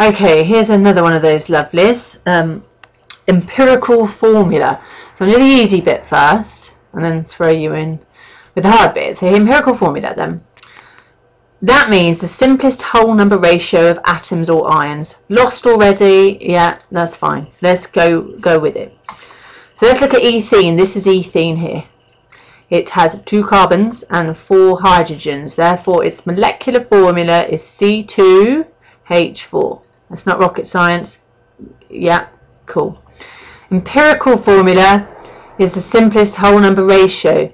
Okay, here's another one of those lovelies. Empirical formula. So I'll do the easy bit first and then throw you in with the hard bit. So empirical formula then. That means the simplest whole number ratio of atoms or ions. Lost already? Yeah, that's fine. Let's go with it. So let's look at ethene. This is ethene here. It has 2 carbons and 4 hydrogens. Therefore, its molecular formula is C2H4. That's not rocket science. Yeah, cool. Empirical formula is the simplest whole number ratio.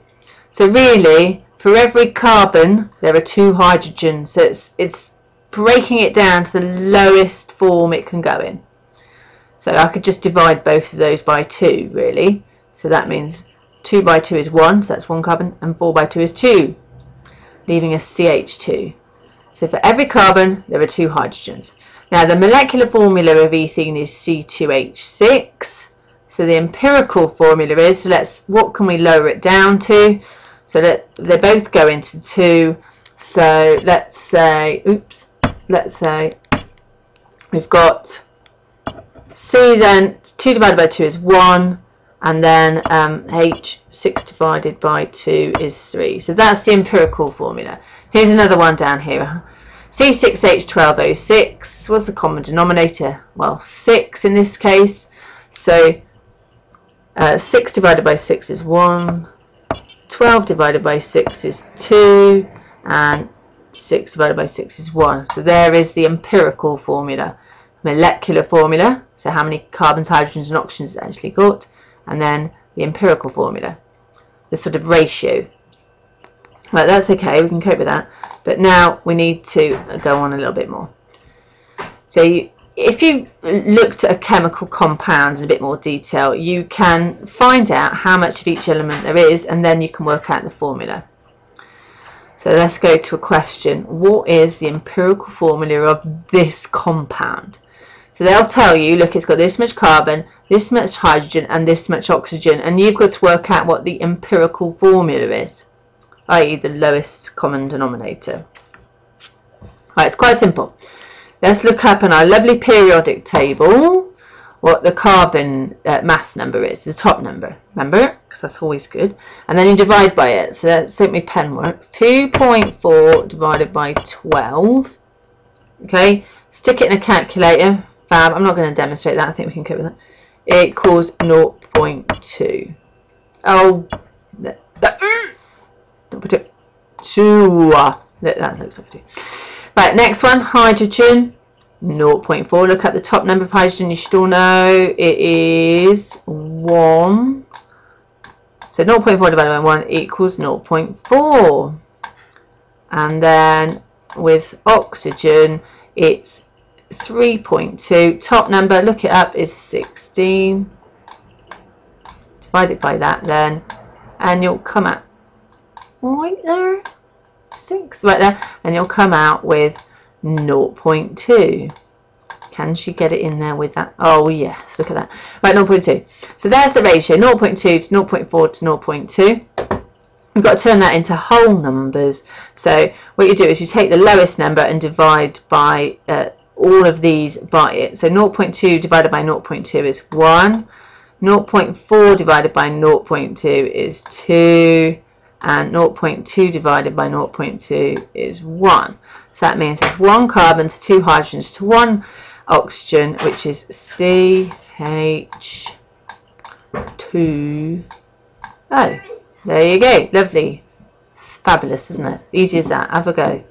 So really, for every carbon, there are 2 hydrogens. So it's breaking it down to the lowest form it can go in. So I could just divide both of those by 2, really. So that means 2 by 2 is 1, so that's 1 carbon, and 4 by 2 is 2, leaving us CH2. So for every carbon, there are 2 hydrogens. Now the molecular formula of ethene is C2H6. So the empirical formula is, so what can we lower it down to? So that they both go into 2. So let's say we've got C, then 2 divided by 2 is 1, and then H6 divided by 2 is 3. So that's the empirical formula. Here's another one down here. C6H12O6. What's the common denominator? Well, 6 in this case. So 6 divided by 6 is 1. 12 divided by 6 is 2. And 6 divided by 6 is 1. So there is the empirical formula. Molecular formula, so how many carbons, hydrogens and oxygens it's actually got, and then the empirical formula, the sort of ratio. Right, that's okay, we can cope with that, but now we need to go on a little bit more. So if you looked at a chemical compound in a bit more detail, you can find out how much of each element there is, and then you can work out the formula. So let's go to a question. What is the empirical formula of this compound? So they'll tell you, look, it's got this much carbon, this much hydrogen, and this much oxygen, and you've got to work out what the empirical formula is, i.e. the lowest common denominator. Right, it's quite simple. Let's look up in our lovely periodic table what the carbon mass number is, the top number, remember, because that's always good, and then you divide by it. So let's hope my pen works. 2.4 divided by 12. Okay, stick it in a calculator. Fab. I'm not going to demonstrate that. I think we can cope with that. It equals 0.2. Oh, 0.2. That looks like 2. Right, next one, hydrogen. 0.4. Look at the top number of hydrogen. You should all know it is 1. So 0.4 divided by 1 equals 0.4. And then with oxygen, it's 3.2. Top number, look it up, is 16. Divide it by that then, and you'll come out right there, 6 right there, and you'll come out with 0.2. Can she get it in there with that? Oh yes, look at that. Right, 0.2. So there's the ratio, 0.2 to 0.4 to 0.2. We've got to turn that into whole numbers. So what you do is you take the lowest number and divide by all of these by it. So 0.2 divided by 0.2 is 1. 0.4 divided by 0.2 is 2. And 0.2 divided by 0.2 is 1. So that means there's 1 carbon to 2 hydrogens to 1 oxygen, which is CH2O. There you go. Lovely. It's fabulous, isn't it? Easy as that. Have a go.